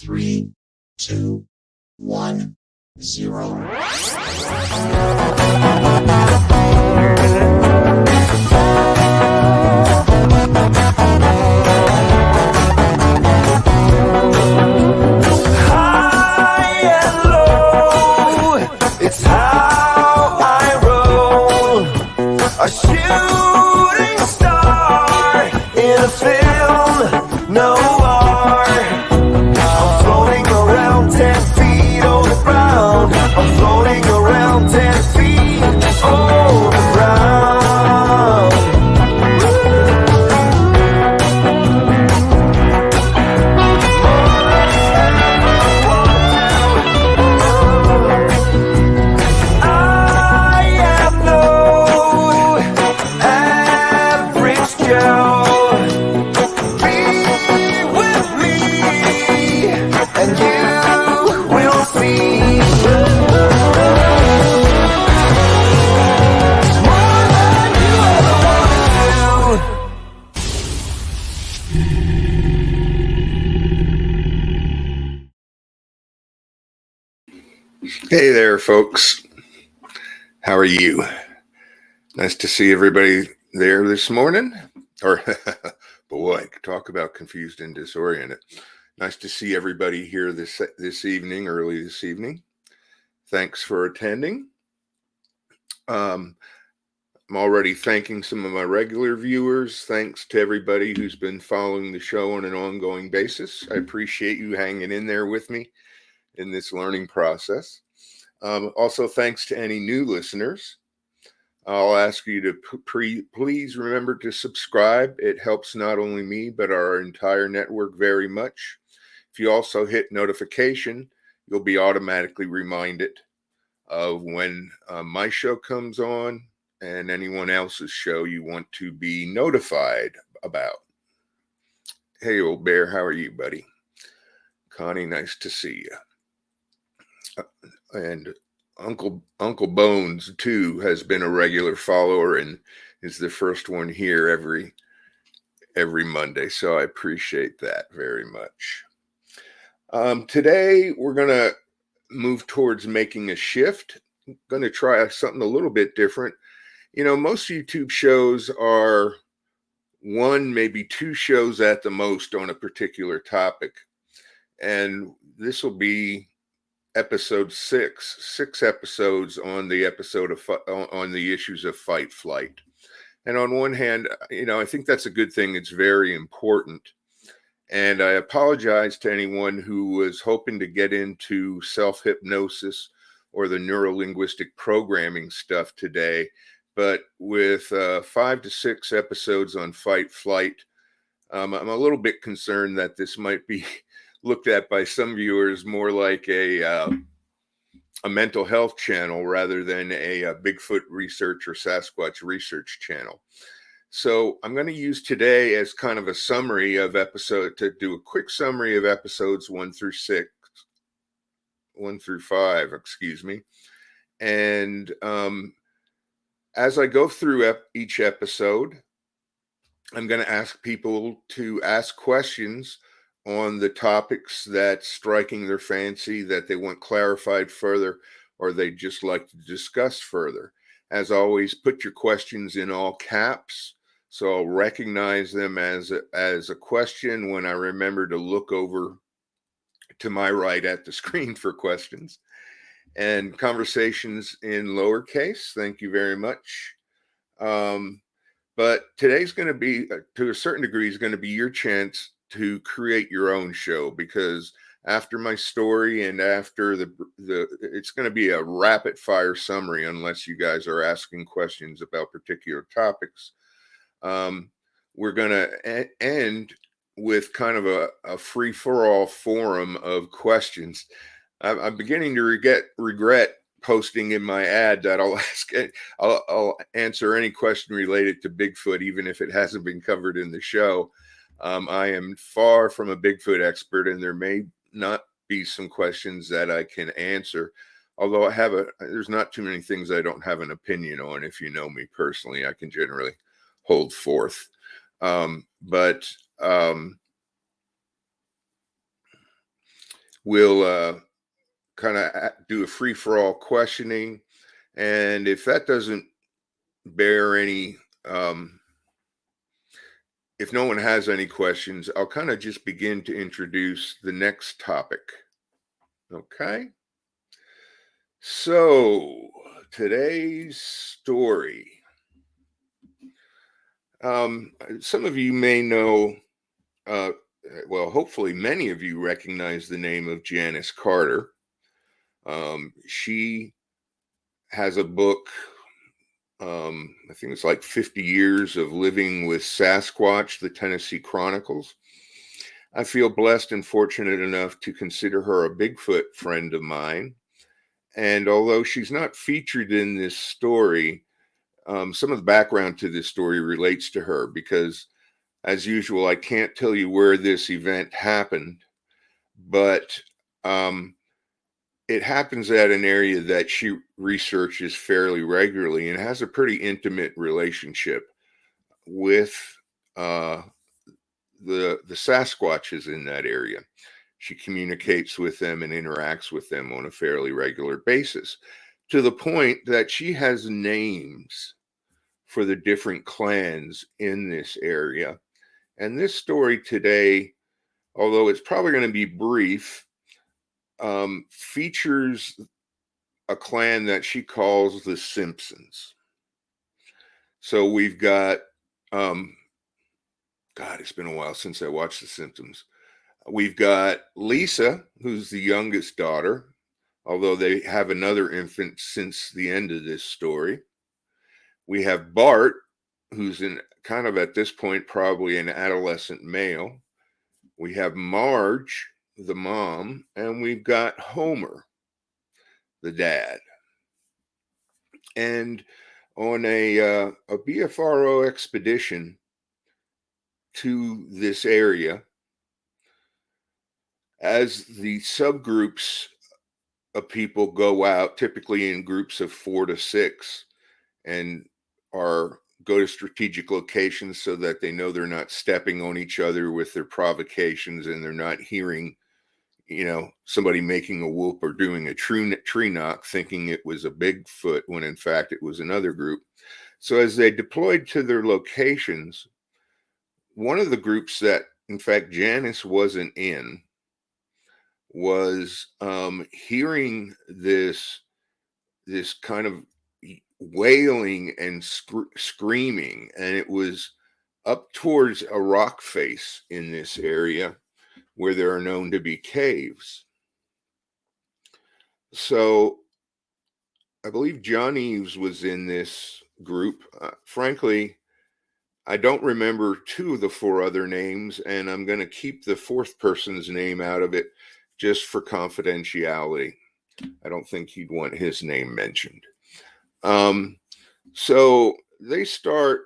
3, 2, 1, 0. High and low, it's how I roll. A shooting star in a film noir. I'm floating around 10 feet on the ground. I'm floating around 10 feet on the ground. I am no average Joe. Be with me and you will see. More than you ever wanted to. Hey there, folks. How are you? Nice to see everybody there this morning. Or, boy, talk about confused and disoriented. Nice to see everybody here this evening, early this evening. Thanks for attending. I'm already thanking some of my regular viewers. Thanks to everybody who's been following the show on an ongoing basis. I appreciate you hanging in there with me in this learning process. Also, thanks to any new listeners. I'll ask you to please remember to subscribe. It helps not only me, but our entire network very much. If you also hit notification, you'll be automatically reminded of when my show comes on and anyone else's show you want to be notified about. Hey, old bear, how are you, buddy? Connie, nice to see you. And Uncle Bones too has been a regular follower and is the first one here every Monday, so I appreciate that very much. Today we're gonna move towards making a shift. I'm gonna try something a little bit different. You know, most YouTube shows are one, maybe two shows at the most on a particular topic, and this will be episode 6 episodes on the on the issues of fight flight. And on one hand, you know, I think that's a good thing. It's very important. And I apologize to anyone who was hoping to get into self-hypnosis or the neuro-linguistic programming stuff today. But with 5 to 6 episodes on fight flight, I'm a little bit concerned that this might be looked at by some viewers more like a mental health channel rather than a Bigfoot research or Sasquatch research channel. So I'm going to use today as kind of a summary of to do a quick summary of episodes 1 through 5, excuse me. And as I go through each episode, I'm going to ask people to ask questions on the topics that's striking their fancy, that they want clarified further, or they just like to discuss further. As always, put your questions in all caps, so I'll recognize them as a question when I remember to look over to my right at the screen for questions. And conversations in lowercase, thank you very much. But today's going to be, to a certain degree, is going to be your chance to create your own show, because after my story and after it's going to be a rapid fire summary unless you guys are asking questions about particular topics. We're going to end with kind of a free-for-all forum of questions. I'm beginning to regret posting in my ad that I'll answer any question related to Bigfoot, even if it hasn't been covered in the show. I am far from a Bigfoot expert, and there may not be some questions that I can answer. Although there's not too many things I don't have an opinion on. If you know me personally, I can generally hold forth. But We'll kind of do a free-for-all questioning, and if that doesn't bear any, if no one has any questions, I'll kind of just begin to introduce the next topic. Okay? So, today's story. Some of you may know, well, hopefully many of you recognize the name of Janice Carter. She has a book, I think it's like 50 Years of Living with Sasquatch, the Tennessee Chronicles. I feel blessed and fortunate enough to consider her a Bigfoot friend of mine. And although she's not featured in this story, some of the background to this story relates to her because, as usual, I can't tell you where this event happened, but it happens at an area that she researches fairly regularly and has a pretty intimate relationship with the Sasquatches in that area. She communicates with them and interacts with them on a fairly regular basis, to the point that she has names for the different clans in this area. And this story today, although it's probably going to be brief, features a clan that she calls the Simpsons. So we've got, God, it's been a while since I watched The Simpsons. We've got Lisa, who's the youngest daughter, although they have another infant since the end of this story. We have Bart, who's in kind of at this point probably an adolescent male. We have Marge, the mom, and we've got Homer, the dad. And on a BFRO expedition to this area, as the subgroups of people go out, typically in groups of 4 to 6, and go to strategic locations so that they know they're not stepping on each other with their provocations, and they're not hearing, somebody making a whoop or doing a tree knock thinking it was a Bigfoot when in fact it was another group. So as they deployed to their locations, one of the groups that in fact Janice wasn't in was hearing this kind of wailing and screaming, and it was up towards a rock face in this area where there are known to be caves. So I believe John Eves was in this group. Frankly, I don't remember 2 of the 4 other names, and I'm going to keep the 4th person's name out of it just for confidentiality. I don't think he'd want his name mentioned. So they start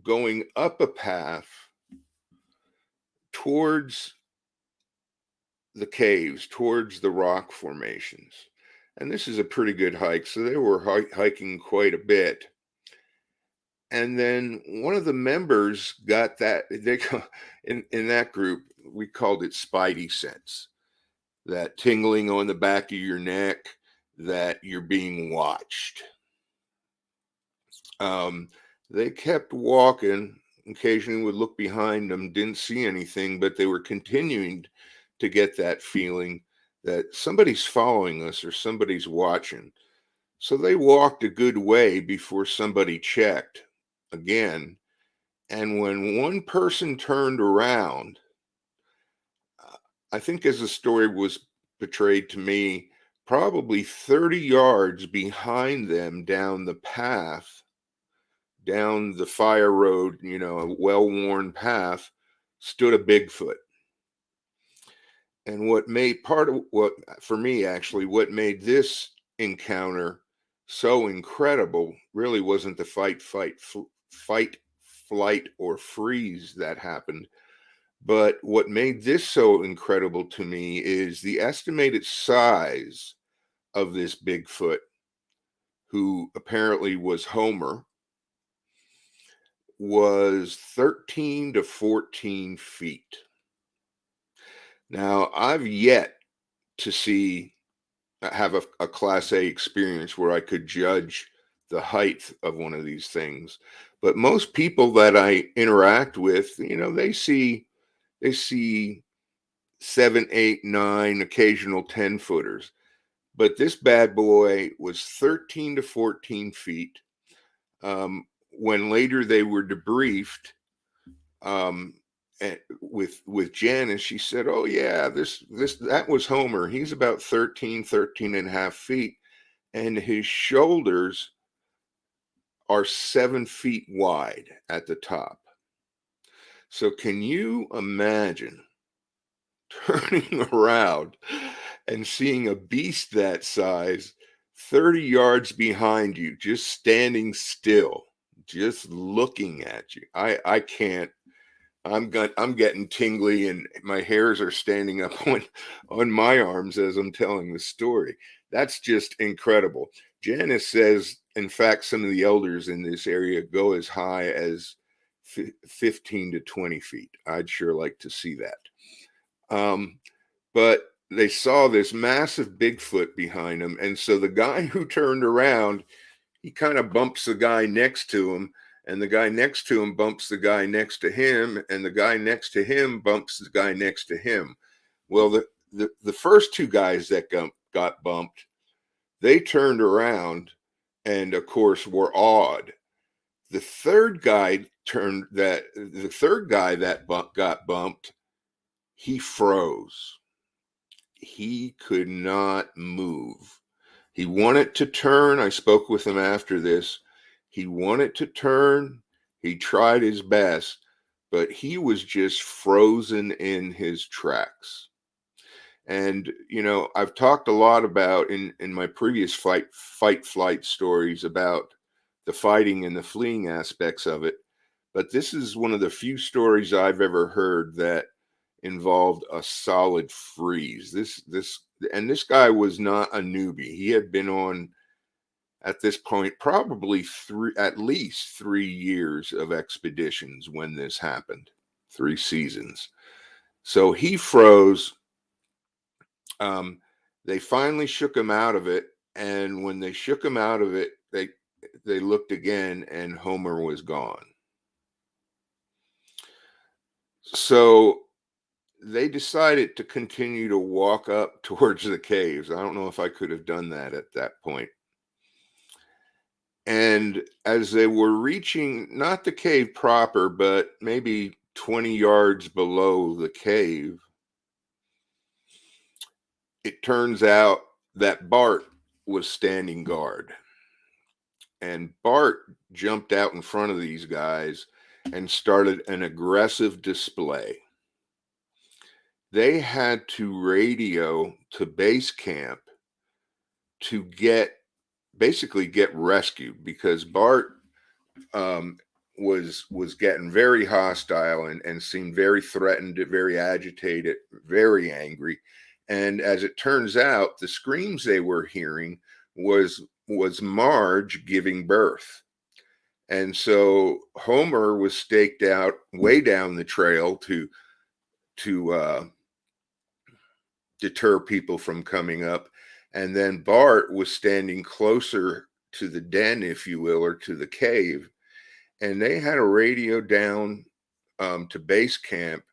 going up a path towards the caves, towards the rock formations. And this is a pretty good hike. So they were hiking quite a bit. And then one of the members got that, in that group, we called it Spidey sense, that tingling on the back of your neck, that you're being watched. They kept walking, occasionally would look behind them, didn't see anything, but they were continuing to get that feeling that somebody's following us or somebody's watching. So they walked a good way before somebody checked again. And when one person turned around, I think as the story was portrayed to me, probably 30 yards behind them down the path, down the fire road, a well-worn path, stood a Bigfoot. And what made what made this encounter so incredible really wasn't the fight, flight, or freeze that happened. But what made this so incredible to me is the estimated size of this Bigfoot, who apparently was Homer, was 13 to 14 feet. Now, I've yet to have a Class A experience where I could judge the height of one of these things. But most people that I interact with, they see 7, 8, 9, occasional 10-footers. But this bad boy was 13 to 14 feet. When later they were debriefed, with Janice, she said, "Oh yeah, that was Homer. He's about 13 and a half feet, and his shoulders are 7 feet wide at the top." So can you imagine turning around and seeing a beast that size 30 yards behind you, just standing still, just looking at you? I can't. I'm getting tingly, and my hairs are standing up on my arms as I'm telling the story. That's just incredible. Janice says, in fact, some of the elders in this area go as high as 15 to 20 feet. I'd sure like to see that. But they saw this massive Bigfoot behind them, and so the guy who turned around, he kind of bumps the guy next to him, and the guy next to him bumps the guy next to him, and the guy next to him bumps the guy next to him. Well, the first two guys that got bumped, they turned around and of course were awed. The third guy that got bumped, he froze. He could not move. He wanted to turn. I spoke with him after this. He wanted to turn. He tried his best, but he was just frozen in his tracks. And, I've talked a lot about in my previous fight flight stories about the fighting and the fleeing aspects of it. But this is one of the few stories I've ever heard that involved a solid freeze. This guy was not a newbie. He had been on, at this point, probably at least 3 years of expeditions when this happened, 3 seasons. So he froze. They finally shook him out of it, and when they shook him out of it, they looked again, and Homer was gone. So they decided to continue to walk up towards the caves. I don't know if I could have done that at that point. And as they were reaching, not the cave proper, but maybe 20 yards below the cave, it turns out that Bart was standing guard. And Bart jumped out in front of these guys and started an aggressive display. They had to radio to base camp to basically get rescued, because Bart was getting very hostile and seemed very threatened, very agitated, very angry. And as it turns out, the screams they were hearing was Marge giving birth. And so Homer was staked out way down the trail to deter people from coming up. And then Bart was standing closer to the den, if you will, or to the cave. And they had a radio down to base camp,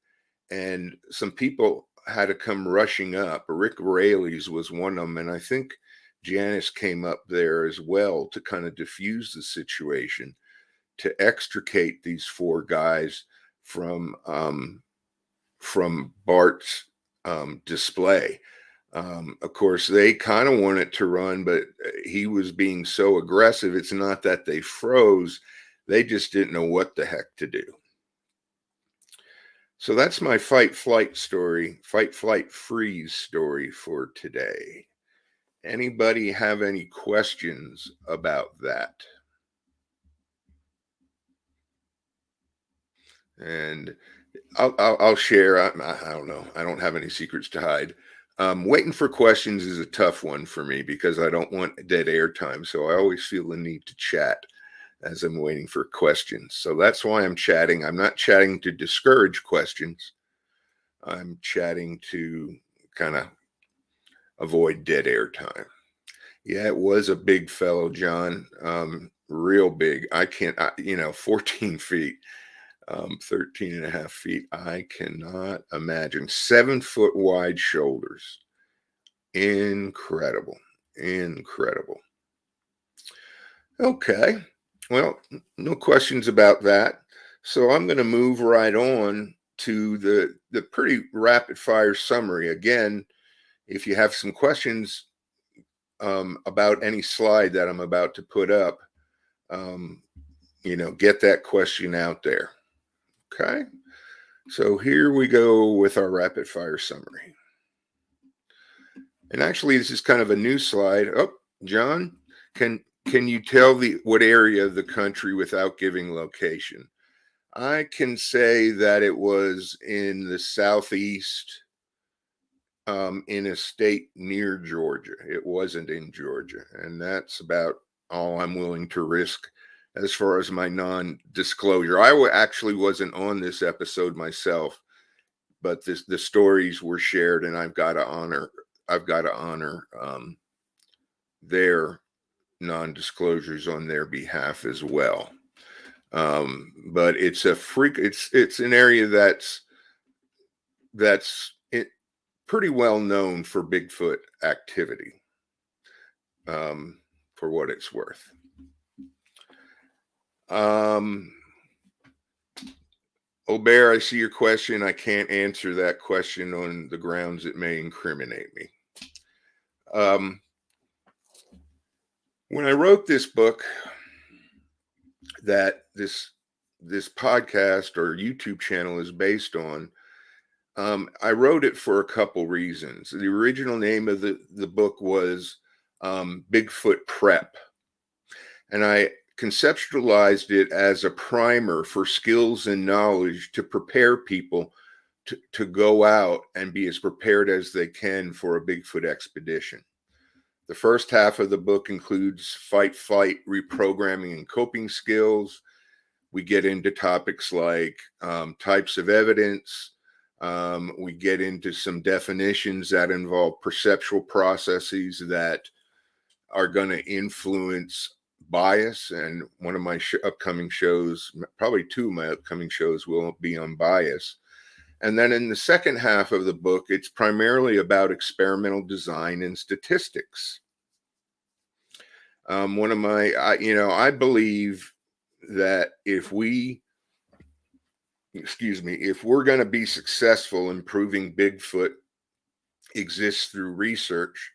and some people had to come rushing up. Rick Raley's was one of them, and I think Janice came up there as well to kind of diffuse the situation, to extricate these four guys from Bart's display. Of course, they kind of wanted to run, but he was being so aggressive. It's not that they froze. They just didn't know what the heck to do. So that's my fight, flight, freeze story for today. Anybody have any questions about that? And I'll share. I don't know. I don't have any secrets to hide. Waiting for questions is a tough one for me because I don't want dead air time. So I always feel the need to chat as I'm waiting for questions. So that's why I'm chatting. I'm not chatting to discourage questions. I'm chatting to kind of avoid dead air time. Yeah, it was a big fellow, John. Real big. I can't, 14 feet, 13 and a half feet. I cannot imagine. 7 foot wide shoulders. Incredible. Incredible. Okay. Well, no questions about that. So I'm going to move right on to the pretty rapid fire summary. Again, if you have some questions about any slide that I'm about to put up, get that question out there. Okay. So here we go with our rapid fire summary. And actually, this is kind of a new slide. Oh, John, can you tell what area of the country without giving location? I can say that it was in the southeast, in a state near Georgia. It wasn't in Georgia, and that's about all I'm willing to risk as far as my non-disclosure. I actually wasn't on this episode myself, but the stories were shared, and I've got to honor their non-disclosures on their behalf as well. But it's it's an area that's pretty well known for Bigfoot activity, for what it's worth. Aubert, I see your question. I can't answer that question on the grounds it may incriminate me. When I wrote this book that this podcast or YouTube channel is based on, I wrote it for a couple reasons. The original name of the book was Bigfoot Prep, and I conceptualized it as a primer for skills and knowledge to prepare people to go out and be as prepared as they can for a Bigfoot expedition. The first half of the book includes fight, flight, reprogramming, and coping skills. We get into topics like types of evidence. We get into some definitions that involve perceptual processes that are going to influence bias. And one of my upcoming shows, probably two of my upcoming shows, will be on bias. And then in the second half of the book, it's primarily about experimental design and statistics. I believe that if we're going to be successful in proving Bigfoot exists through research,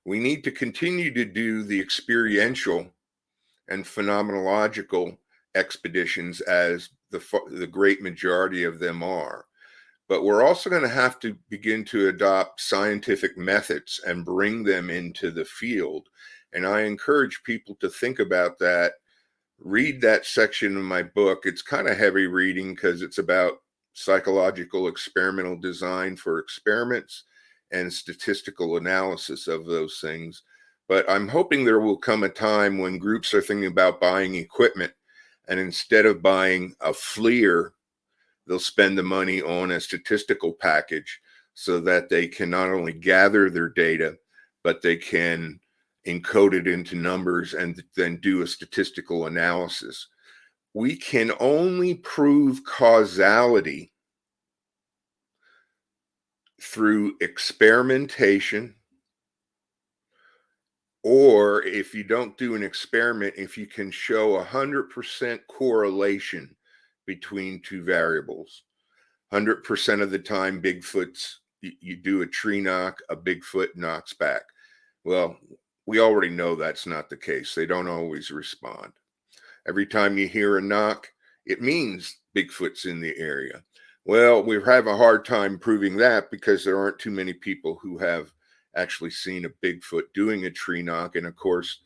we need to continue to do the experiential and phenomenological expeditions, as the great majority of them are. But we're also going to have to begin to adopt scientific methods and bring them into the field. And I encourage people to think about that. Read that section of my book. It's kind of heavy reading because it's about psychological experimental design for experiments and statistical analysis of those things. But I'm hoping there will come a time when groups are thinking about buying equipment, and instead of buying a FLIR, they'll spend the money on a statistical package so that they can not only gather their data, but they can encode it into numbers and then do a statistical analysis. We can only prove causality through experimentation, or if you don't do an experiment, if you can show 100% correlation between two variables. 100% of the time, you do a tree knock, a Bigfoot knocks back. Well, we already know that's not the case. They don't always respond. Every time you hear a knock, it means Bigfoot's in the area. Well, we have a hard time proving that because there aren't too many people who have actually seen a Bigfoot doing a tree knock. And of course,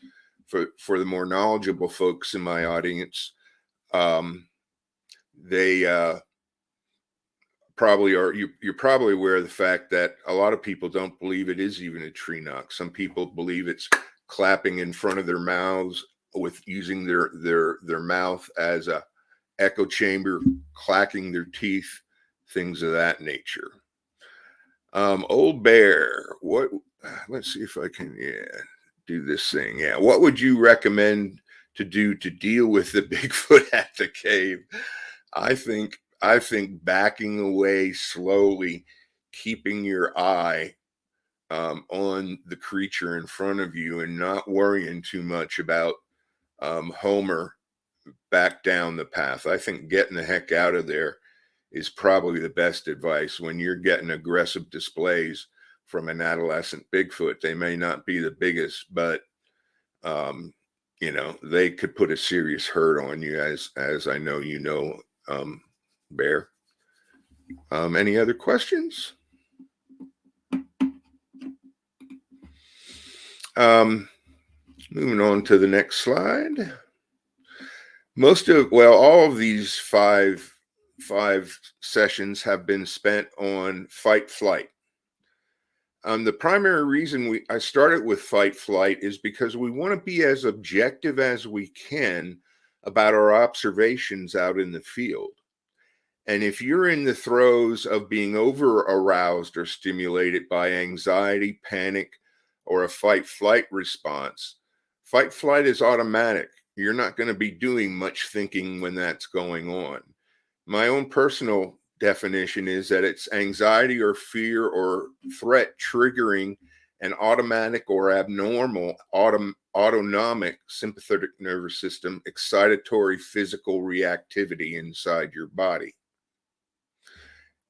for the more knowledgeable folks in my audience, they you're probably aware of the fact that a lot of people don't believe it is even a tree knock. Some people believe it's clapping in front of their mouths with using their mouth as a echo chamber, clacking their teeth, things of that nature. Old Bear, what? Let's see if I can, do this thing. Yeah, what would you recommend to do to deal with the Bigfoot at the cave? I think backing away slowly, keeping your eye on the creature in front of you, and not worrying too much about Homer back down the path. I think getting the heck out of there is probably the best advice when you're getting aggressive displays from an adolescent Bigfoot. They may not be the biggest, but they could put a serious hurt on you, as I know Bear. Any other questions? Moving on to the next slide. All of these five sessions have been spent on fight flight. The primary reason I started with fight flight is because we want to be as objective as we can about our observations out in the field. And if you're in the throes of being over aroused or stimulated by anxiety, panic, or a fight flight response, fight flight is automatic. You're not going to be doing much thinking when that's going on. My own personal definition is that it's anxiety or fear or threat triggering an automatic or abnormal autonomic sympathetic nervous system excitatory physical reactivity inside your body.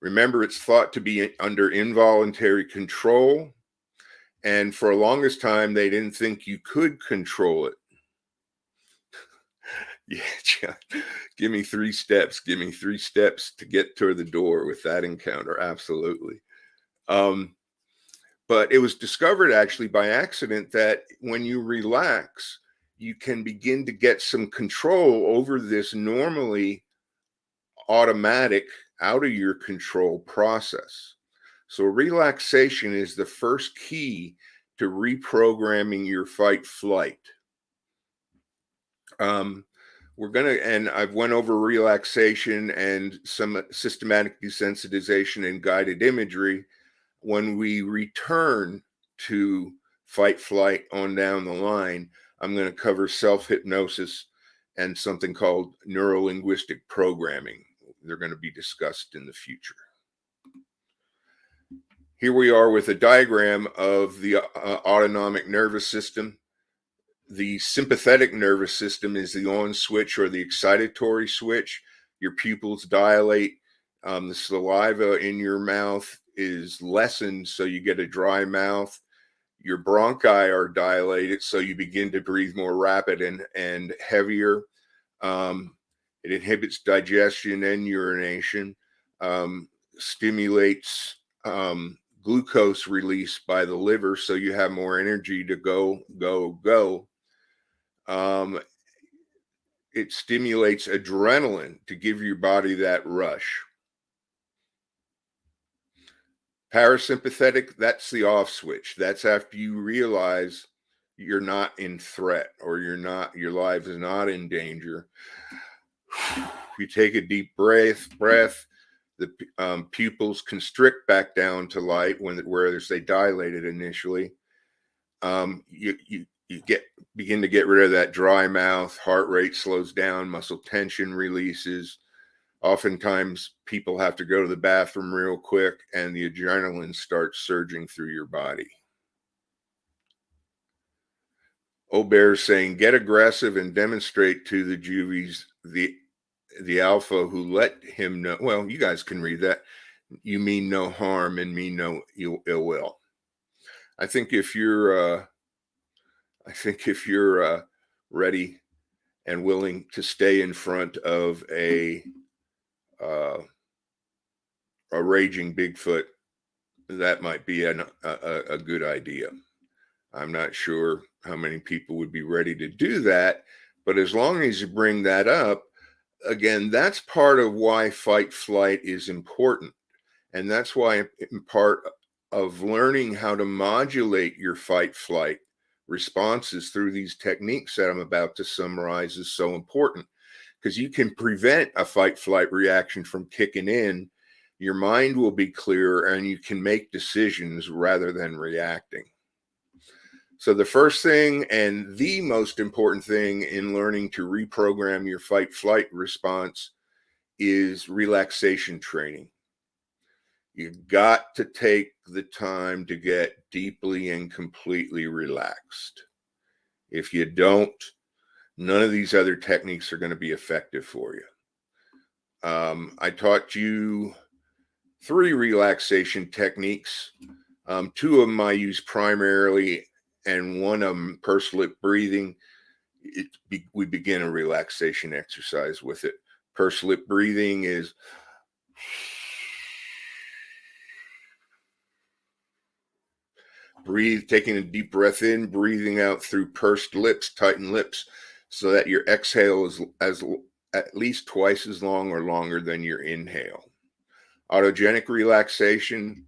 Remember, it's thought to be under involuntary control, and for the longest time, they didn't think you could control it. Yeah, John, give me 3 steps. Give me 3 steps to get to the door with that encounter. Absolutely. But it was discovered actually by accident that when you relax, you can begin to get some control over this normally automatic, out of your control process. So relaxation is the first key to reprogramming your fight flight. And I've went over relaxation and some systematic desensitization and guided imagery. When we return to fight flight on down the line, I'm going to cover self-hypnosis and something called neuro-linguistic programming. They're going to be discussed in the future. Here we are with a diagram of the autonomic nervous system. The sympathetic nervous system is the on switch or the excitatory switch. Your pupils dilate. The saliva in your mouth is lessened, so you get a dry mouth. Your bronchi are dilated, so you begin to breathe more rapid and heavier. It inhibits digestion and urination, stimulates glucose release by the liver, so you have more energy to go. It stimulates adrenaline to give your body that rush. Parasympathetic, that's the off switch. That's after you realize you're not in threat or your life is not in danger. You take a deep breath. The pupils constrict back down to light whereas they dilated initially. You begin to get rid of that dry mouth. Heart rate slows down. Muscle tension releases. Oftentimes, people have to go to the bathroom real quick, and the adrenaline starts surging through your body. Old Bear is saying, get aggressive and demonstrate to the juvies, the alpha who let him know. Well, you guys can read that. You mean no harm and mean no ill will. I think if you're ready and willing to stay in front of a raging Bigfoot, that might be a good idea. I'm not sure how many people would be ready to do that, but as long as you bring that up, again, that's part of why fight flight is important. And that's why part of learning how to modulate your fight flight responses through these techniques that I'm about to summarize is so important, because you can prevent a fight flight reaction from kicking in Your mind will be clearer and you can make decisions rather than reacting. So the first thing and the most important thing in learning to reprogram your fight-flight response is relaxation training. You've got to take the time to get deeply and completely relaxed. If you don't, none of these other techniques are going to be effective for you. I taught you 3 relaxation techniques. 2 of them I use primarily, and one of them, pursed lip breathing. We begin a relaxation exercise with it. Pursed lip breathing is taking a deep breath in, breathing out through pursed lips, tighten lips, so that your exhale is at least twice as long or longer than your inhale. Autogenic relaxation.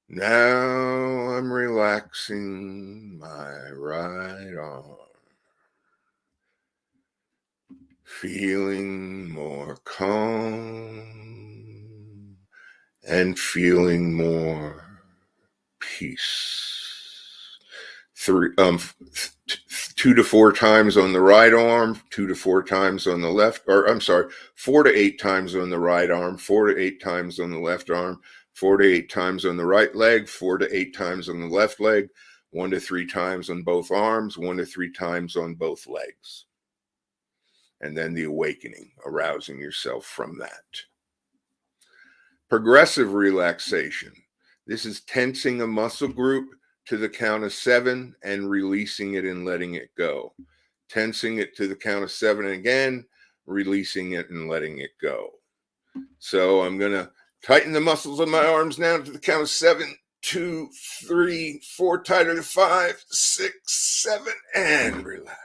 Now I'm relaxing my right arm, feeling more calm and feeling more peace. 2 to 4 times on the right arm, 2 to 4 times on the left, or I'm sorry, 4 to 8 times on the right arm, 4 to 8 times on the left arm, 4 to 8 times on the right leg, 4 to 8 times on the left leg, 1 to 3 times on both arms, 1 to 3 times on both legs. And then the awakening, arousing yourself from that. Progressive relaxation. This is tensing a muscle group to the count of 7 and releasing it and letting it go. Tensing it to the count of 7 again, releasing it and letting it go. So I'm going to tighten the muscles of my arms now to the count of 7, 2, 3, 4, tighter to 5, 6, 7, and relax.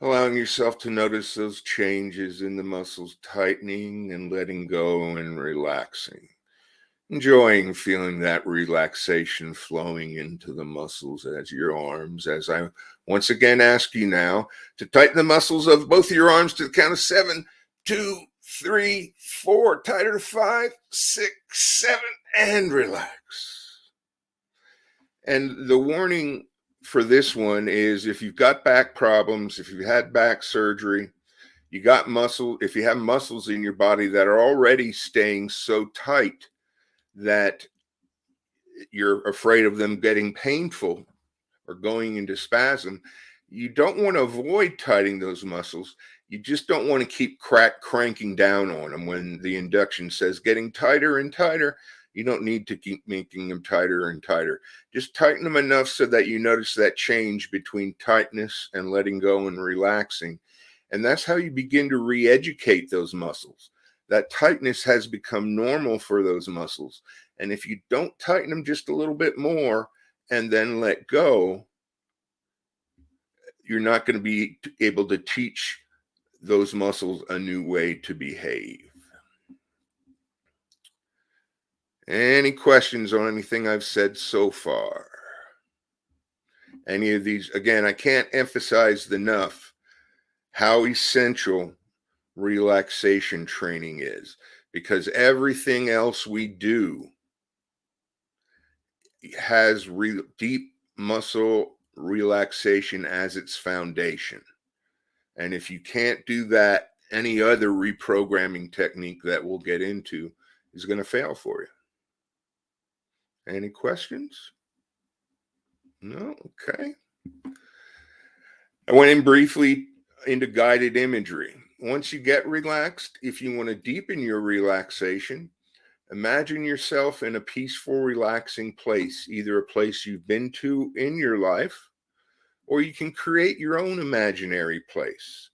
Allowing yourself to notice those changes in the muscles tightening and letting go and relaxing. Enjoying feeling that relaxation flowing into the muscles as your arms, as I once again ask you now to tighten the muscles of both your arms to the count of 7, 2, 3, 4, tighter to 5, 6, 7, and relax. And the warning for this one is if you've got back problems, if you've had back surgery, you got muscle, if you have muscles in your body that are already staying so tight that you're afraid of them getting painful or going into spasm, you don't want to avoid tightening those muscles. You just don't want to keep cranking down on them when the induction says getting tighter and tighter. You don't need to keep making them tighter and tighter. Just tighten them enough so that you notice that change between tightness and letting go and relaxing. And that's how you begin to re-educate those muscles. That tightness has become normal for those muscles. And if you don't tighten them just a little bit more and then let go, you're not going to be able to teach those muscles a new way to behave. Any questions on anything I've said so far? Any of these? Again, I can't emphasize enough how essential relaxation training is, because everything else we do has deep muscle relaxation as its foundation. And if you can't do that, any other reprogramming technique that we'll get into is going to fail for you. Any questions? No? Okay. I went in briefly into guided imagery. Once you get relaxed, if you want to deepen your relaxation, imagine yourself in a peaceful, relaxing place, either a place you've been to in your life, or you can create your own imaginary place.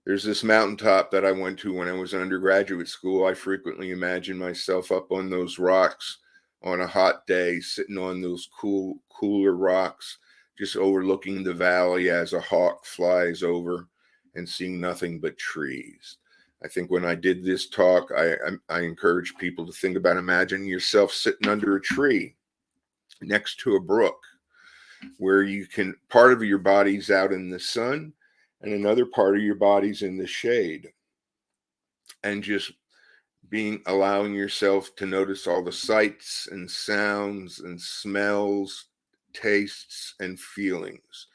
There's this mountaintop that I went to when I was in undergraduate school. I frequently imagine myself up on those rocks on a hot day, sitting on those cooler rocks, just overlooking the valley as a hawk flies over and seeing nothing but trees. I think when I did this talk, I encourage people to think about imagining yourself sitting under a tree next to a brook where you can, part of your body's out in the sun and another part of your body's in the shade, and just allowing yourself to notice all the sights and sounds and smells, tastes, and feelings.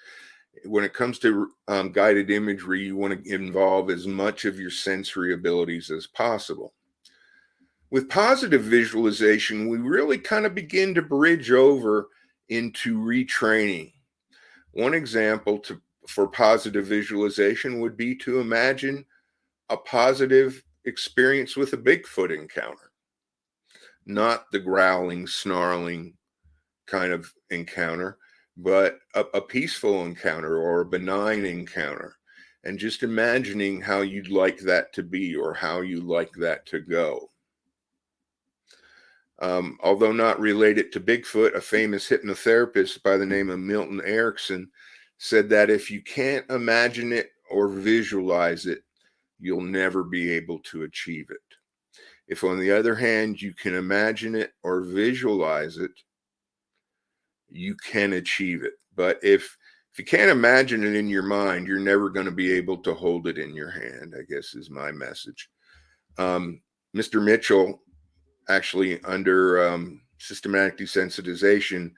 When it comes to guided imagery, you want to involve as much of your sensory abilities as possible. With positive visualization, we really kind of begin to bridge over into retraining. One example for positive visualization would be to imagine a positive experience with a Bigfoot encounter, not the growling, snarling kind of encounter, but a peaceful encounter or a benign encounter. And just imagining how you'd like that to be or how you like that to go. Although not related to Bigfoot, a famous hypnotherapist by the name of Milton Erickson said that if you can't imagine it or visualize it, you'll never be able to achieve it. If, on the other hand, you can imagine it or visualize it, you can achieve it. But if you can't imagine it in your mind, you're never going to be able to hold it in your hand, I guess is my message. Mr. Mitchell, actually under systematic desensitization,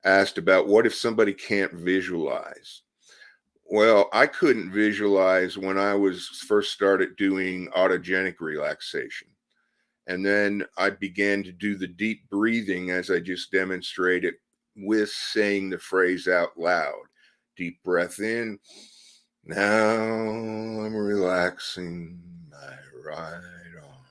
asked about what if somebody can't visualize? Well, I couldn't visualize when I was first started doing autogenic relaxation. And then I began to do the deep breathing as I just demonstrated with saying the phrase out loud. Deep breath in. Now I'm relaxing my right arm.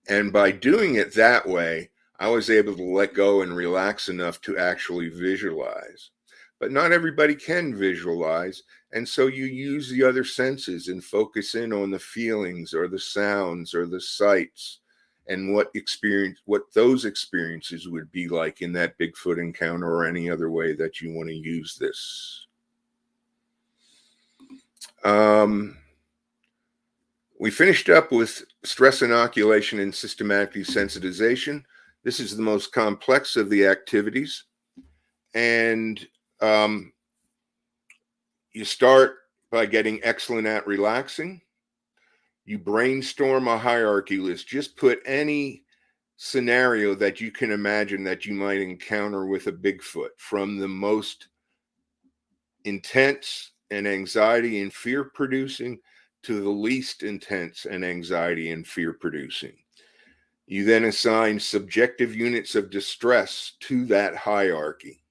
And by doing it that way, I was able to let go and relax enough to actually visualize. But not everybody can visualize. And so you use the other senses and focus in on the feelings or the sounds or the sights and what those experiences would be like in that Bigfoot encounter or any other way that you want to use this. We finished up with stress inoculation and systematic desensitization. This is the most complex of the activities. And you start by getting excellent at relaxing. You brainstorm a hierarchy list. Just put any scenario that you can imagine that you might encounter with a Bigfoot, from the most intense and anxiety and fear producing to the least intense and anxiety and fear producing. You then assign subjective units of distress to that hierarchy.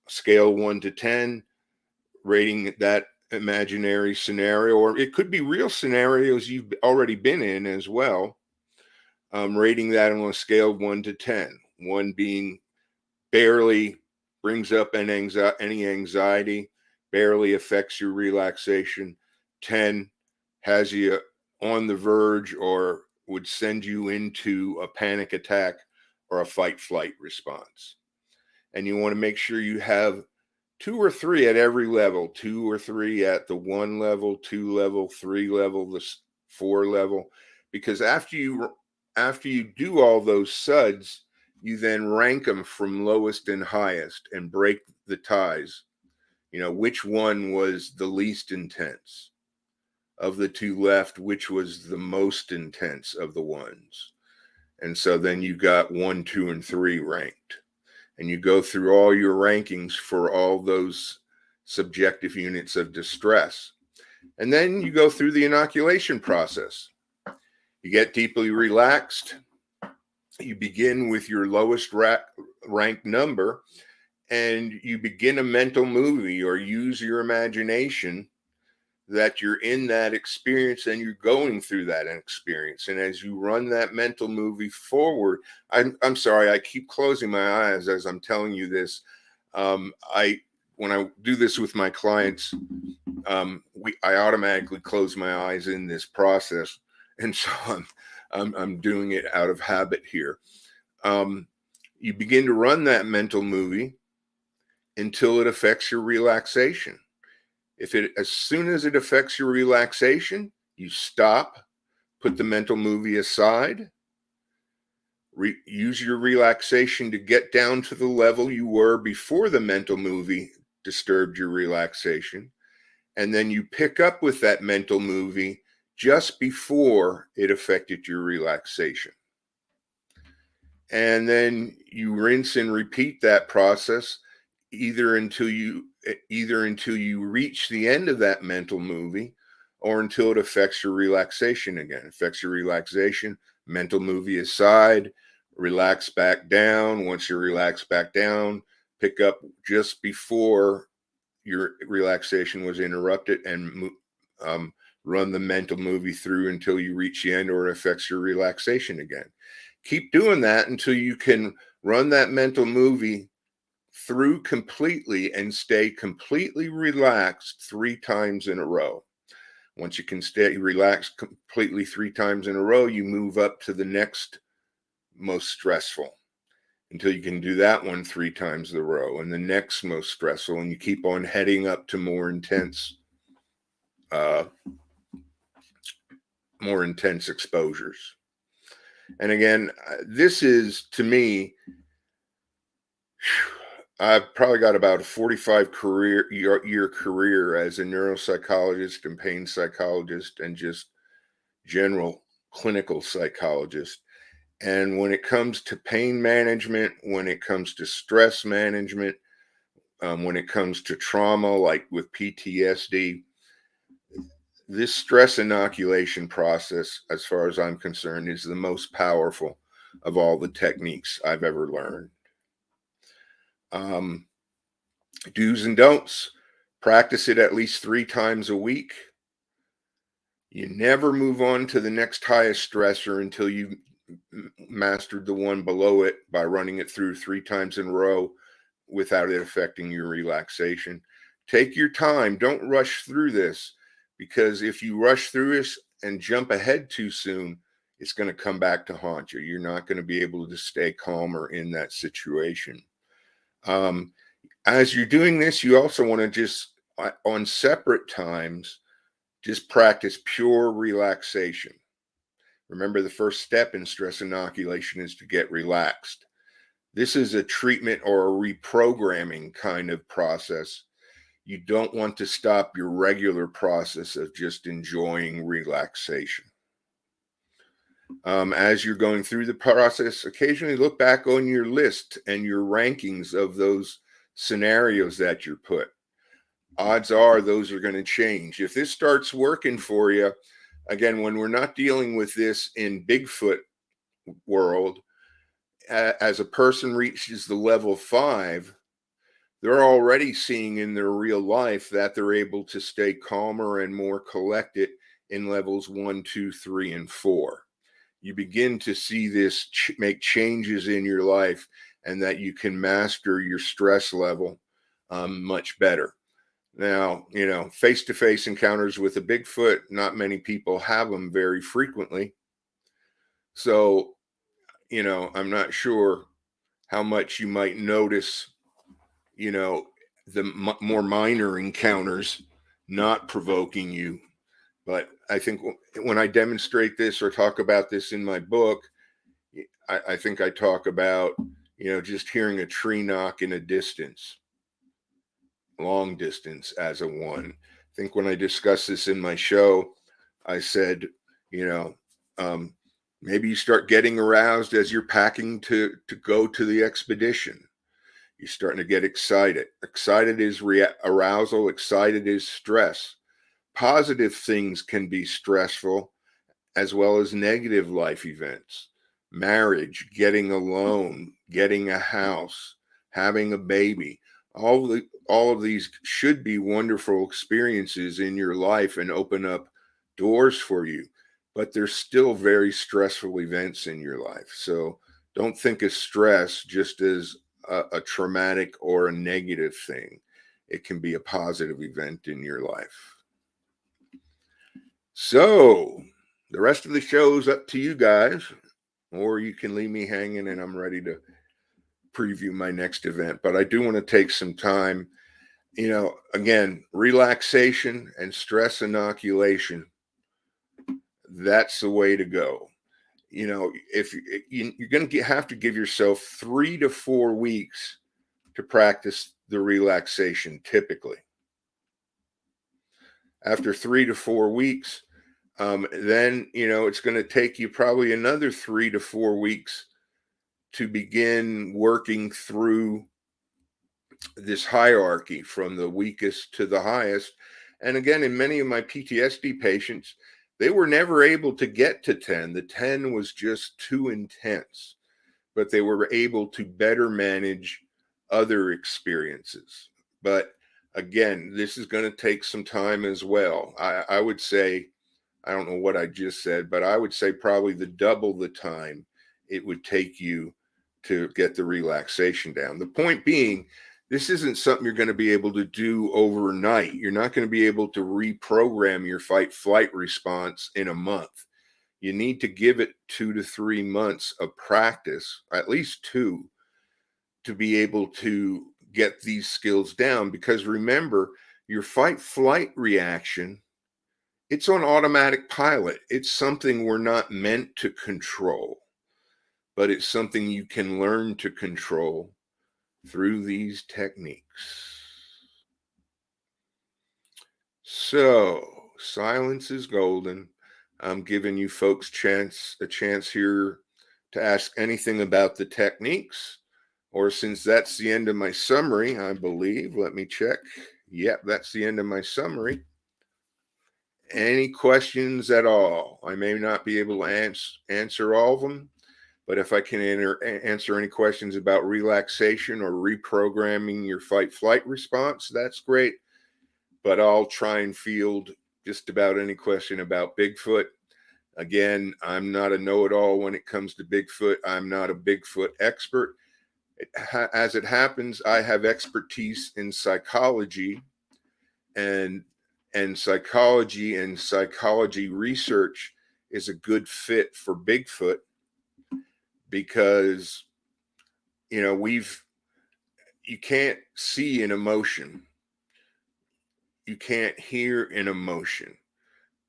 Scale 1 to 10, rating that imaginary scenario, or it could be real scenarios you've already been in as well. Rating that on a scale of 1 to 10, 1 being barely brings up any anxiety, barely affects your relaxation. 10 has you on the verge or would send you into a panic attack or a fight-flight response. And you want to make sure you have 2 or 3 at every level, 2 or 3 at the 1 level, 2 level, 3 level, the 4 level, because after you do all those SUDs, you then rank them from lowest and highest and break the ties. You know, which one was the least intense of the 2 left, which was the most intense of the ones. And so then you got 1, 2, and 3 ranked. And you go through all your rankings for all those subjective units of distress. And then you go through the inoculation process. You get deeply relaxed. You begin with your lowest ranked number, and you begin a mental movie or use your imagination that you're in that experience and you're going through that experience. And as you run that mental movie forward, I'm sorry, I keep closing my eyes as I'm telling you this. When I do this with my clients, I automatically close my eyes in this process, and so I'm doing it out of habit here. You begin to run that mental movie until it affects your relaxation. As soon as it affects your relaxation, you stop, put the mental movie aside, use your relaxation to get down to the level you were before the mental movie disturbed your relaxation. And then you pick up with that mental movie just before it affected your relaxation. And then you rinse and repeat that process either until you reach the end of that mental movie, or until it affects your relaxation again. Affects your relaxation, mental movie aside, relax back down. Once you relax back down, pick up just before your relaxation was interrupted, and run the mental movie through until you reach the end, or it affects your relaxation again. Keep doing that until you can run that mental movie through completely and stay completely relaxed 3 times in a row. Once you can stay relaxed completely 3 times in a row, you move up to the next most stressful until you can do that one 3 times in a row, and the next most stressful, and you keep on heading up to more intense exposures. And again, this is, to me, I've probably got about a 45 year career as a neuropsychologist and pain psychologist and just general clinical psychologist. And when it comes to pain management, when it comes to stress management, when it comes to trauma, like with PTSD, this stress inoculation process, as far as I'm concerned, is the most powerful of all the techniques I've ever learned. Do's and don'ts: practice it at least 3 times a week. You never move on to the next highest stressor until you've mastered the one below it by running it through 3 times in a row without it affecting your relaxation. Take your time. Don't rush through this, because if you rush through this and jump ahead too soon, it's going to come back to haunt you. You're not going to be able to stay calmer in that situation. As you're doing this, you also want to just, on separate times, just practice pure relaxation. Remember, the first step in stress inoculation is to get relaxed. This is a treatment or a reprogramming kind of process. You don't want to stop your regular process of just enjoying relaxation. As you're going through the process, occasionally look back on your list and your rankings of those scenarios that you're put. Odds are those are going to change. If this starts working for you, again, when we're not dealing with this in Bigfoot world, as a person reaches the level 5, they're already seeing in their real life that they're able to stay calmer and more collected in levels 1, 2, 3, and 4. You begin to see this make changes in your life, and that you can master your stress level much better. Now, face-to-face encounters with a Bigfoot, not many people have them very frequently. So, I'm not sure how much you might notice, the more minor encounters not provoking you. But I think when I demonstrate this or talk about this in my book, I think I talk about, just hearing a tree knock in a distance, long distance, as a 1. I think when I discussed this in my show, I said, maybe you start getting aroused as you're packing to go to the expedition. You're starting to get excited. Excited is arousal. Excited is stress. Positive things can be stressful, as well as negative life events. Marriage, getting a loan, getting a house, having a baby. All of these should be wonderful experiences in your life and open up doors for you, but they're still very stressful events in your life. So don't think of stress just as a traumatic or a negative thing. It can be a positive event in your life. So the rest of the show is up to you guys, or you can leave me hanging and I'm ready to preview my next event. But I do want to take some time, again, relaxation and stress inoculation. That's the way to go. If you're going to have to give yourself 3 to 4 weeks to practice the relaxation, typically. After 3 to 4 weeks, then, it's going to take you probably another 3 to 4 weeks to begin working through this hierarchy from the weakest to the highest. And again, in many of my PTSD patients, they were never able to get to 10. The 10 was just too intense, but they were able to better manage other experiences. But again, this is going to take some time as well. I would say, I don't know what I just said, but I would say probably double the time it would take you to get the relaxation down. The point being, this isn't something you're going to be able to do overnight. You're not going to be able to reprogram your fight flight response in a month. You need to give it 2 to 3 months of practice, at least 2, to be able to get these skills down. Because remember, your fight flight reaction, it's on automatic pilot. It's something we're not meant to control, but it's something you can learn to control through these techniques. So, silence is golden. I'm giving you folks a chance here to ask anything about the techniques, or since that's the end of my summary, I believe, let me check. Yep, that's the end of my summary. Any questions at all? I may not be able to answer all of them, but if I can answer any questions about relaxation or reprogramming your fight-flight response, that's great. But I'll try and field just about any question about Bigfoot. Again, I'm not a know-it-all when it comes to Bigfoot. I'm not a Bigfoot expert. As it happens, I have expertise in psychology, and psychology and psychology research is a good fit for Bigfoot because, you can't see an emotion. You can't hear an emotion.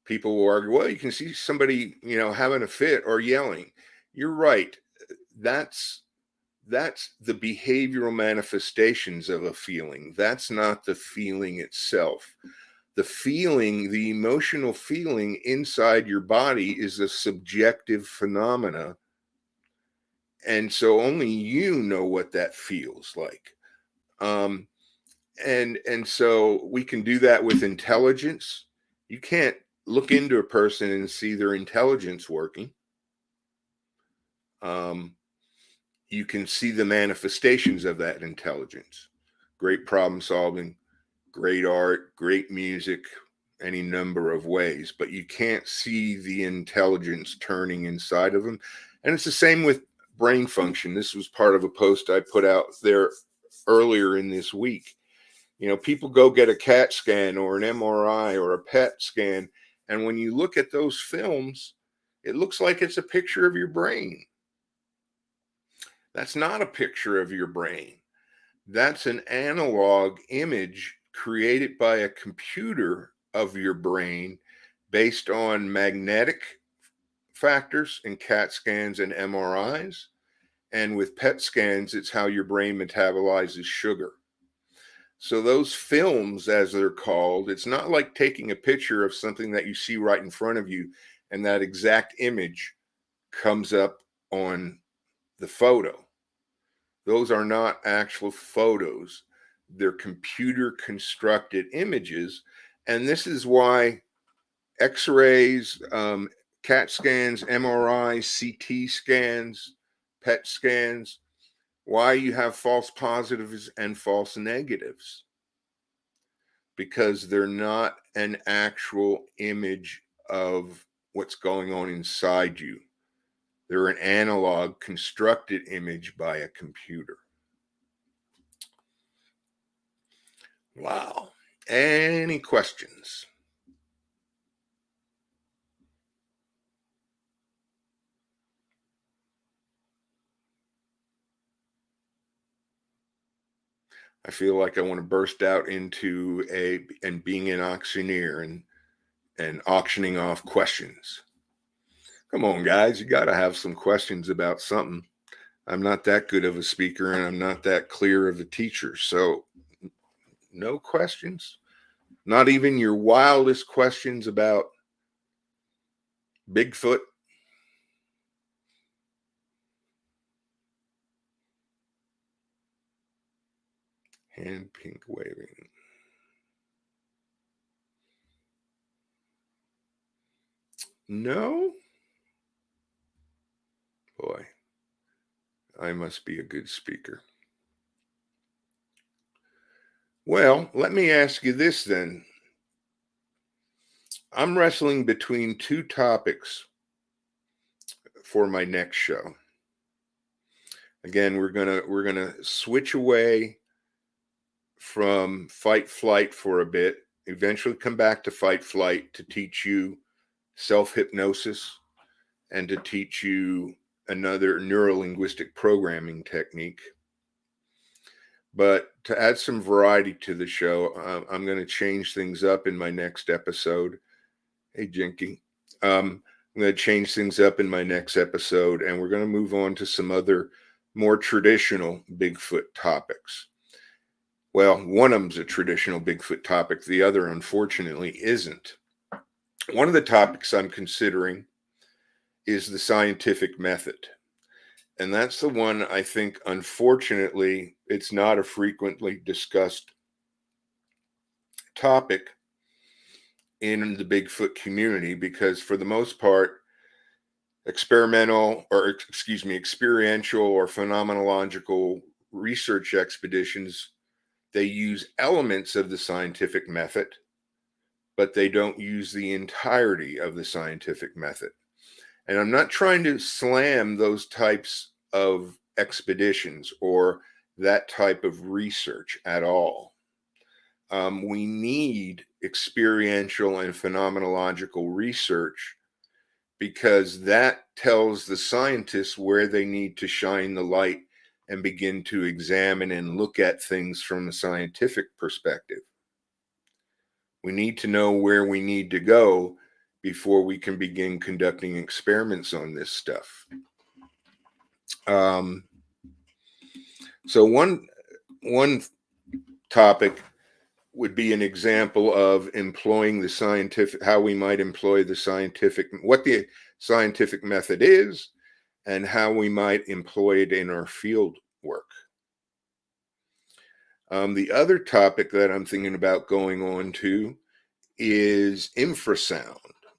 People will argue, well, you can see somebody, having a fit or yelling. You're right. That's the behavioral manifestations of a feeling. That's not the feeling itself. The feeling, the emotional feeling inside your body is a subjective phenomena. And so only you know what that feels like. And so we can do that with intelligence. You can't look into a person and see their intelligence working. You can see the manifestations of that intelligence. Great problem solving, great art, great music, any number of ways, but you can't see the intelligence turning inside of them. And it's the same with brain function. This was part of a post I put out there earlier in this week. People go get a CAT scan or an MRI or a PET scan, and when you look at those films, it looks like it's a picture of your brain. That's not a picture of your brain. That's an analog image created by a computer of your brain based on magnetic factors in CAT scans and MRIs. And with PET scans, it's how your brain metabolizes sugar. So those films, as they're called, it's not like taking a picture of something that you see right in front of you and that exact image comes up on the photo. Those are not actual photos. They're computer constructed images. And this is why X-rays, CAT scans, MRIs, CT scans, PET scans, why you have false positives and false negatives. Because they're not an actual image of what's going on inside you. They're an analog constructed image by a computer. Wow. Any questions? I feel like I want to burst out into being an auctioneer and auctioning off questions. Come on, guys, you got to have some questions about something. I'm not that good of a speaker and I'm not that clear of a teacher. So no questions, not even your wildest questions about Bigfoot. Hand pink waving. No? Boy, I must be a good speaker. Well, let me ask you this then. I'm wrestling between two topics for my next show. Again, we're gonna switch away from fight flight for a bit, eventually come back to fight flight to teach you self-hypnosis and to teach you another neuro-linguistic programming technique. But to add some variety to the show, I'm going to change things up in my next episode. Hey, Jinky. I'm going to change things up in my next episode, and we're going to move on to some other more traditional Bigfoot topics. Well, one of them's a traditional Bigfoot topic. The other, unfortunately, isn't. One of the topics I'm considering is the scientific method. And that's the one I think, unfortunately, it's not a frequently discussed topic in the Bigfoot community because, for the most part, experiential or phenomenological research expeditions, they use elements of the scientific method, but they don't use the entirety of the scientific method. And I'm not trying to slam those types of expeditions or that type of research at all. We need experiential and phenomenological research because that tells the scientists where they need to shine the light and begin to examine and look at things from a scientific perspective. We need to know where we need to go before we can begin conducting experiments on this stuff. So one topic would be an example of employing the scientific, how we might employ the scientific, what the scientific method is, and how we might employ it in our field work. The other topic that I'm thinking about going on to is infrasound.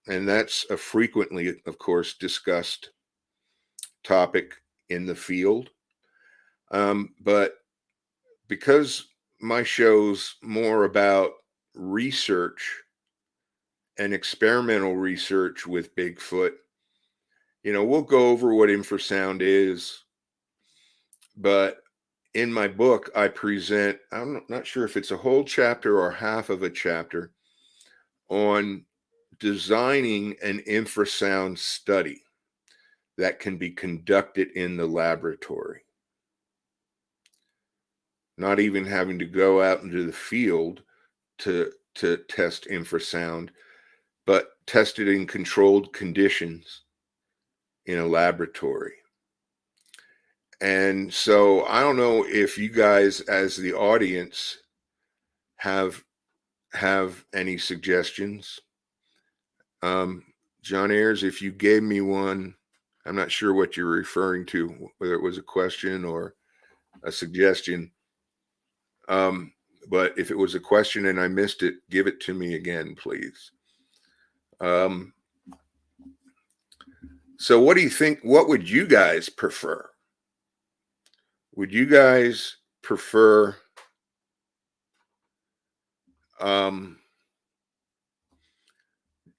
And that's a frequently, of course, discussed topic in the field. But because my show's more about research and experimental research with Bigfoot, we'll go over what infrasound is. But in my book, I present, I'm not sure if it's a whole chapter or half of a chapter on designing an infrasound study that can be conducted in the laboratory. Not even having to go out into the field to test infrasound, but test it in controlled conditions in a laboratory. And so I don't know if you guys as the audience have any suggestions. John Ayers, if you gave me one, I'm not sure what you're referring to, whether it was a question or a suggestion. But if it was a question and I missed it, give it to me again, please. So what do you think? What would you guys prefer? Would you guys prefer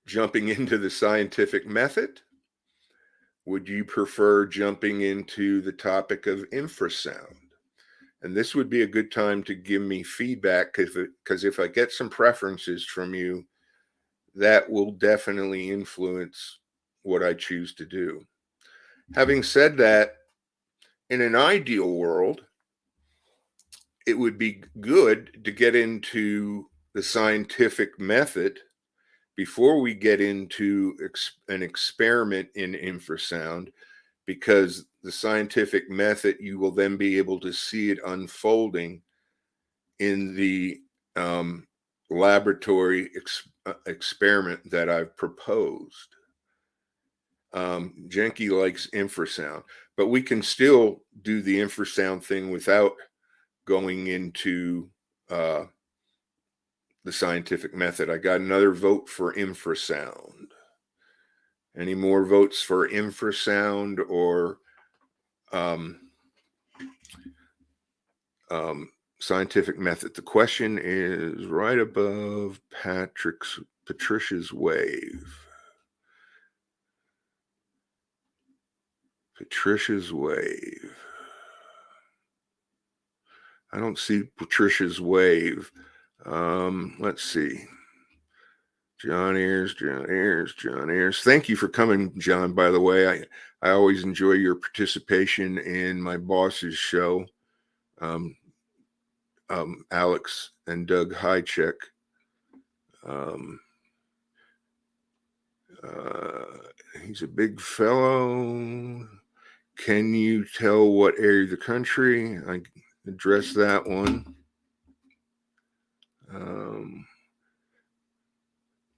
jumping into the scientific method? Would you prefer jumping into the topic of infrasound? And this would be a good time to give me feedback because if I get some preferences from you, that will definitely influence what I choose to do. Having said that, in an ideal world, it would be good to get into the scientific method before we get into an experiment in infrasound, because the scientific method, you will then be able to see it unfolding in the laboratory experiment that I've proposed. Jenke likes infrasound, but we can still do the infrasound thing without going into the scientific method. I got another vote for infrasound. Any more votes for infrasound or scientific method? The question is right above Patricia's wave. Patricia's wave. I don't see Patricia's wave. Let's see. John Ayers. Thank you for coming, John, by the way. I always enjoy your participation in my boss's show, Alex and Doug Highcheck. He's a big fellow. Can you tell what area of the country? I addressed that one.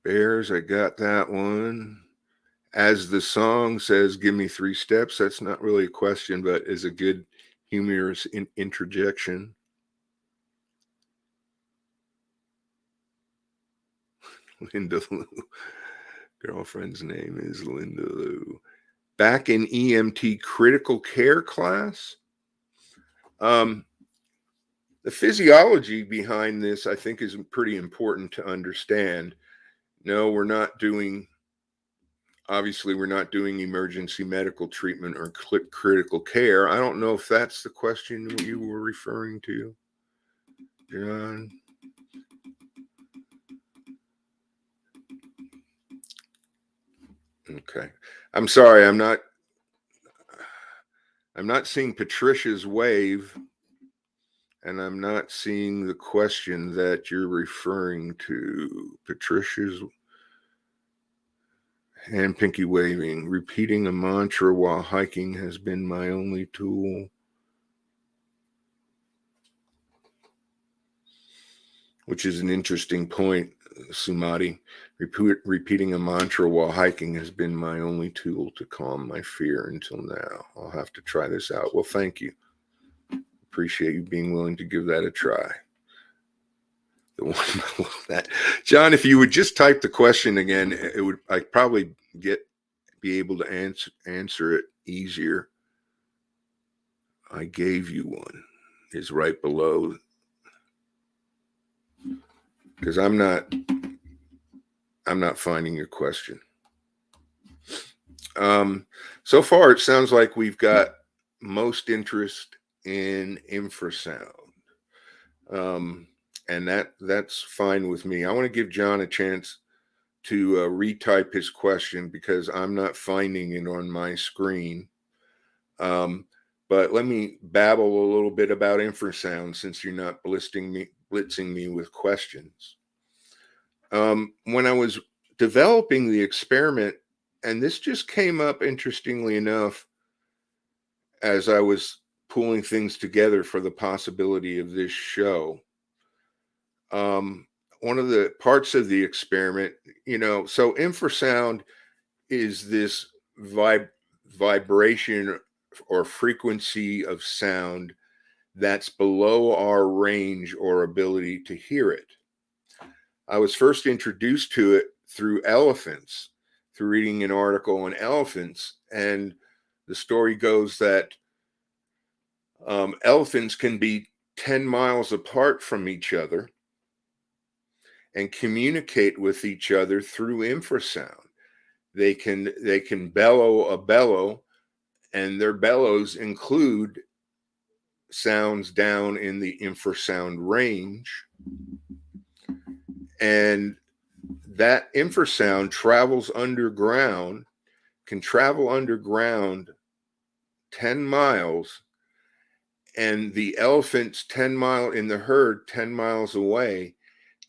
Bears, I got that one. As the song says, give me 3 steps. That's not really a question, but is a good humorous interjection. Linda Lou. Girlfriend's name is Linda Lou. Back in EMT critical care class. The physiology behind this, I think, is pretty important to understand. No, we're not doing emergency medical treatment or critical care. I don't know if that's the question you were referring to, John. Okay. I'm sorry. I'm not seeing Patricia's wave, and I'm not seeing the question that you're referring to. Patricia's hand pinky waving. Repeating a mantra while hiking has been my only tool. Which is an interesting point, Sumati. Repeating a mantra while hiking has been my only tool to calm my fear until now. I'll have to try this out. Well, thank you. Appreciate you being willing to give that a try. The one below that, John, if you would just type the question again, I'd probably be able to answer it easier. I gave you one. Is right below, because I'm not finding your question. So far, it sounds like we've got most interest in infrasound. And that's fine with me. I want to give John a chance to retype his question because I'm not finding it on my screen. But let me babble a little bit about infrasound since you're not blitzing me with questions. When I was developing the experiment, and this just came up interestingly enough as I was pulling things together for the possibility of this show. One of the parts of the experiment, so infrasound is this vibration or frequency of sound that's below our range or ability to hear it. I was first introduced to it through elephants, through reading an article on elephants. And the story goes that elephants can be 10 miles apart from each other and communicate with each other through infrasound. They can bellow a bellow, and their bellows include sounds down in the infrasound range. And that infrasound travels underground, can travel underground 10 miles, and the elephants 10 miles in the herd 10 miles away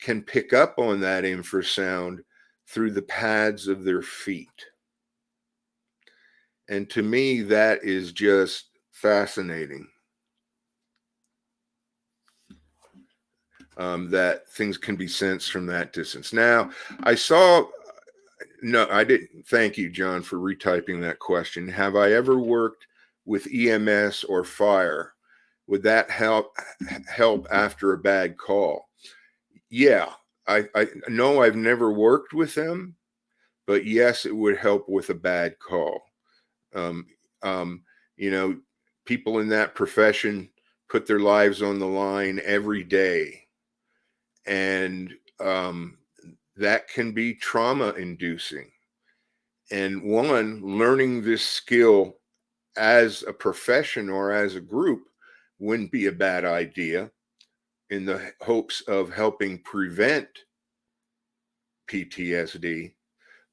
can pick up on that infrasound through the pads of their feet. And to me, that is just fascinating. That things can be sensed from that distance. Now, I saw No, I didn't. Thank you, John, for retyping that question. Have I ever worked with EMS or fire? Would that help after a bad call? Yeah, I know I've never worked with them, but yes, it would help with a bad call. You know, people in that profession put their lives on the line every day, and that can be trauma inducing. And learning this skill as a profession or as a group wouldn't be a bad idea, in the hopes of helping prevent PTSD,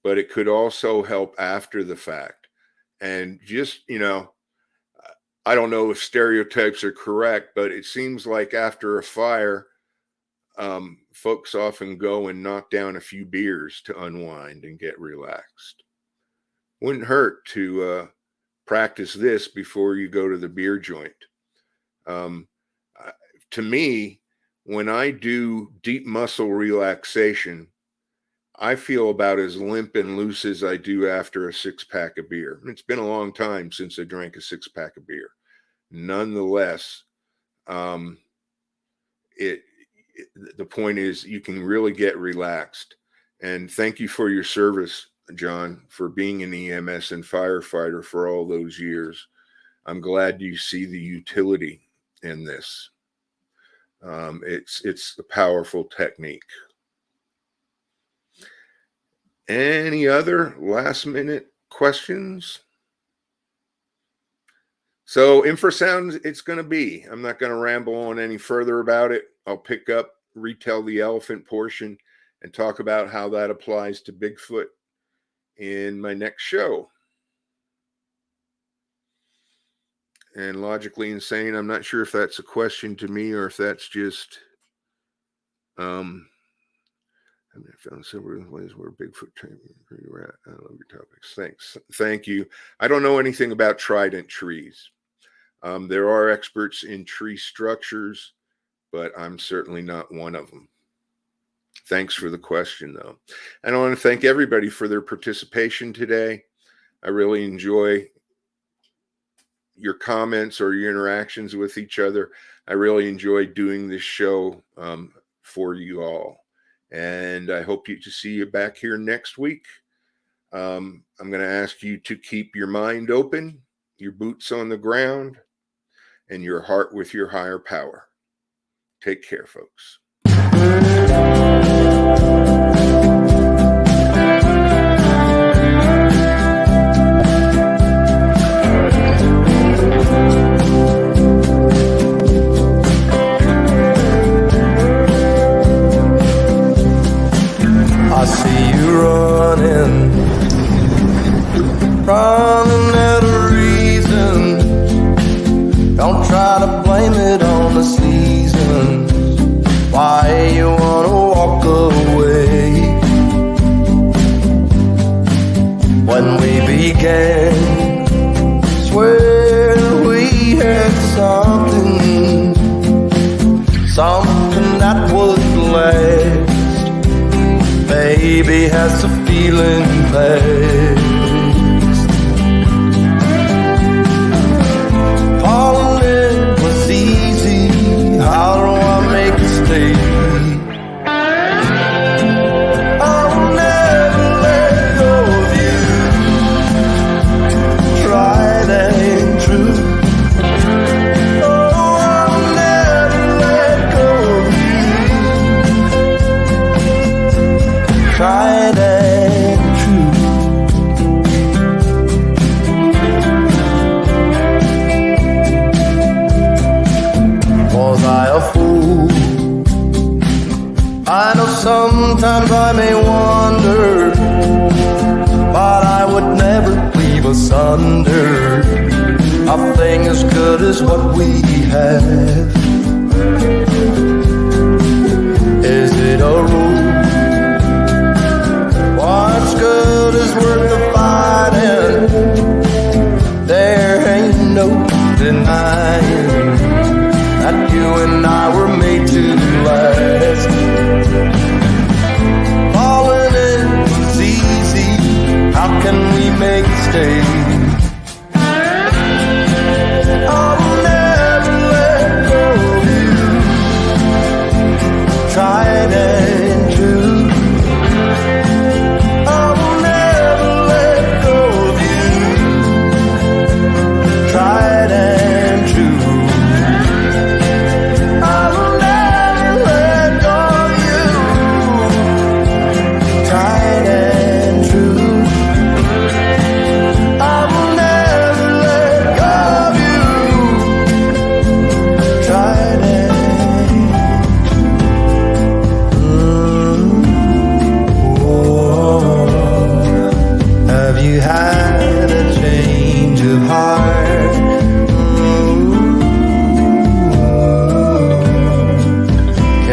but it could also help after the fact. And just, you know, I don't know if stereotypes are correct, but it seems like after a fire, folks often go and knock down a few beers to unwind and get relaxed. Wouldn't hurt to practice this before you go to the beer joint. To me, when I do deep muscle relaxation, I feel about as limp and loose as I do after a 6-pack of beer. It's been a long time since I drank a 6-pack of beer. Nonetheless, the point is you can really get relaxed. And thank you for your service, John, for being an EMS and firefighter for all those years. I'm glad you see the utility in this. It's a powerful technique. Any other last minute questions? So infrasound, it's going to be. I'm not going to ramble on any further about it. I'll pick up, retell the elephant portion, and talk about how that applies to Bigfoot in my next show. And logically insane, I'm not sure if that's a question to me or if that's just I found several ways where Bigfoot training. I love your topics. Thank you. I don't know anything about trident trees. There are experts in tree structures, but I'm certainly not one of them. Thanks for the question, though. And I want to thank everybody for their participation today. I really enjoy your comments or your interactions with each other. I really enjoy doing this show for you all. And I hope to see you back here next week. I'm going to ask you to keep your mind open, your boots on the ground, and your heart with your higher power. Take care, folks. I see you running out of reason. Don't try to blame it on the seasons. Why you wanna walk away? When we began, swear we had something that would last. Baby, has the feeling passed? Falling in was easy. How do I make it stay? I'll never let go of you. Tried and true. Oh, I'll never let go of you. Tried and true. Was I a fool? I know sometimes I may wonder, but I would never leave asunder a thing as good as what we have. Is it a rule? What's good is worth the fighting. There ain't no denying that you and I were made to last. Falling in was easy.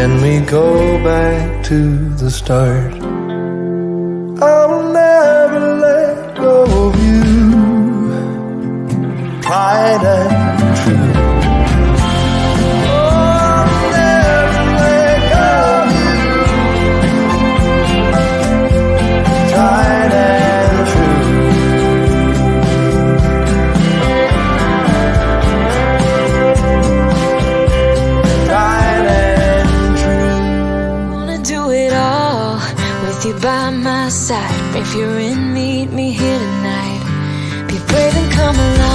Can we go back to the start? I'll never let go of you, tried and true. I'll never let go of you, tried and true. Tried and true. Wanna do it all with you by my side. If you're in, meet me here tonight. Be brave and come alive.